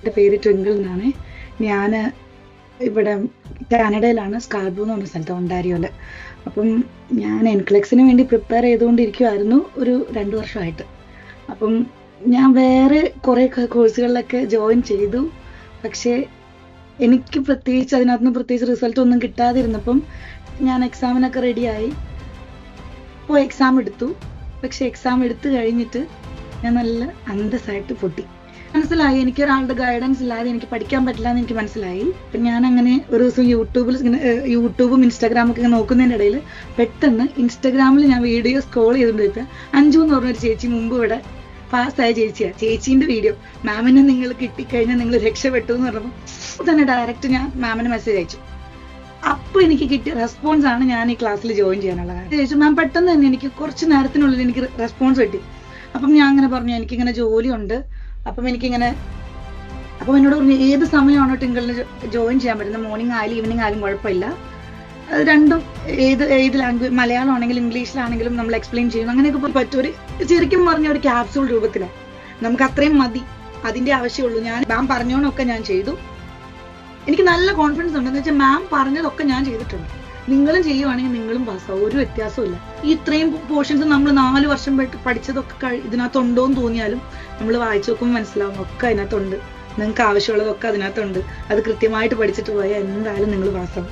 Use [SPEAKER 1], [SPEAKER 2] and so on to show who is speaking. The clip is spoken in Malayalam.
[SPEAKER 1] എൻ്റെ പേര് ട്വിങ്കിൾ എന്നാണ്. ഞാൻ ഇവിടെ കാനഡയിലാണ്, സ്കാർബോ എന്ന് പറഞ്ഞ സ്ഥലത്ത്, ഒണ്ടാരിയോയിൽ. അപ്പം ഞാൻ എൻക്ലെക്സിന് വേണ്ടി പ്രിപ്പയർ ചെയ്തുകൊണ്ടിരിക്കുമായിരുന്നു ഒരു 2 വർഷമായിട്ട്. അപ്പം ഞാൻ വേറെ കുറേ കോഴ്സുകളിലൊക്കെ ജോയിൻ ചെയ്തു. പക്ഷേ എനിക്ക് അതിനകത്തുനിന്ന് പ്രത്യേകിച്ച് റിസൾട്ട് ഒന്നും കിട്ടാതിരുന്നപ്പം ഞാൻ എക്സാമിനൊക്കെ റെഡിയായി പോയി എക്സാം എടുത്തു. പക്ഷെ എക്സാം എടുത്തു കഴിഞ്ഞിട്ട് ഞാൻ നല്ല അന്തസ്സായിട്ട് പൊട്ടി. മനസ്സിലായി എനിക്കൊരാളുടെ ഗൈഡൻസ് ഇല്ലാതെ എനിക്ക് പഠിക്കാൻ പറ്റില്ല എന്ന് എനിക്ക് മനസ്സിലായി. അപ്പം ഞാൻ അങ്ങനെ ഒരു ദിവസം യൂട്യൂബും ഇൻസ്റ്റാഗ്രാമൊക്കെ ഇങ്ങനെ നോക്കുന്നതിൻ്റെ ഇടയിൽ പെട്ടെന്ന് ഇൻസ്റ്റാഗ്രാമിൽ ഞാൻ വീഡിയോ സ്ക്രോൾ ചെയ്തുകൊണ്ടിരിക്കുക. അഞ്ജു എന്ന് പറഞ്ഞൊരു ചേച്ചി മുമ്പ് ഇവിടെ പാസ്സായ ചേച്ചിയാണ്. ചേച്ചീൻ്റെ വീഡിയോ, മാമിനെ നിങ്ങൾ കിട്ടിക്കഴിഞ്ഞാൽ നിങ്ങൾ രക്ഷപ്പെട്ടു എന്ന് പറഞ്ഞപ്പോൾ തന്നെ ഡയറക്റ്റ് ഞാൻ മാമിന് മെസ്സേജ് അയച്ചു. അപ്പോൾ എനിക്ക് കിട്ടിയ റെസ്പോൺസ് ആണ് ഞാൻ ഈ ക്ലാസ്സിൽ ജോയിൻ ചെയ്യാനുള്ള കാര്യം. ചോദിച്ചു മാം, പെട്ടെന്ന് തന്നെ എനിക്ക് കുറച്ച് നേരത്തിനുള്ളിൽ എനിക്ക് റെസ്പോൺസ് കിട്ടി. അപ്പം ഞാൻ അങ്ങനെ പറഞ്ഞു എനിക്കിങ്ങനെ ജോലിയുണ്ട്, അപ്പം എന്നോട് പറഞ്ഞു ഏത് സമയമാണോ ടിങ്കിളിന് ജോയിൻ ചെയ്യാൻ പറ്റുന്നത്, മോർണിംഗ് ആയാലും ഈവനിങ് ആയാലും കുഴപ്പമില്ല, അത് രണ്ടും ഏത് ലാംഗ്വേജ്, മലയാളം ആണെങ്കിലും ഇംഗ്ലീഷിലാണെങ്കിലും നമ്മൾ എക്സ്പ്ലെയിൻ ചെയ്യും, അങ്ങനെയൊക്കെ പറ്റും. ഒരു ശരിക്കും പറഞ്ഞ ഒരു ക്യാപ്സൂൾ രൂപത്തിലാണ്. നമുക്ക് അത്രയും മതി, അതിൻ്റെ ആവശ്യമുള്ളൂ. ഞാൻ മാം പറഞ്ഞോണൊക്കെ ഞാൻ ചെയ്തു. എനിക്ക് നല്ല കോൺഫിഡൻസ് ഉണ്ട്. എന്ന് വെച്ചാൽ മാം പറഞ്ഞതൊക്കെ ഞാൻ ചെയ്തിട്ടുണ്ട്. നിങ്ങളും ചെയ്യുവാണെങ്കിൽ നിങ്ങളും പാസ്സാവും, ഒരു വ്യത്യാസവും ഇല്ല. ഈ ഇത്രയും പോർഷൻസ് നമ്മൾ 4 വർഷം പഠിച്ചതൊക്കെ ഇതിനകത്തുണ്ടോ എന്ന് തോന്നിയാലും നമ്മൾ വായിച്ചു നോക്കുമ്പോൾ മനസ്സിലാവും ഒക്കെ അതിനകത്തുണ്ട്. നിങ്ങൾക്ക് ആവശ്യമുള്ളതൊക്കെ അതിനകത്തുണ്ട്. അത് കൃത്യമായിട്ട് പഠിച്ചിട്ട് പോയാൽ എന്തായാലും നിങ്ങൾ പാസ്സാവും.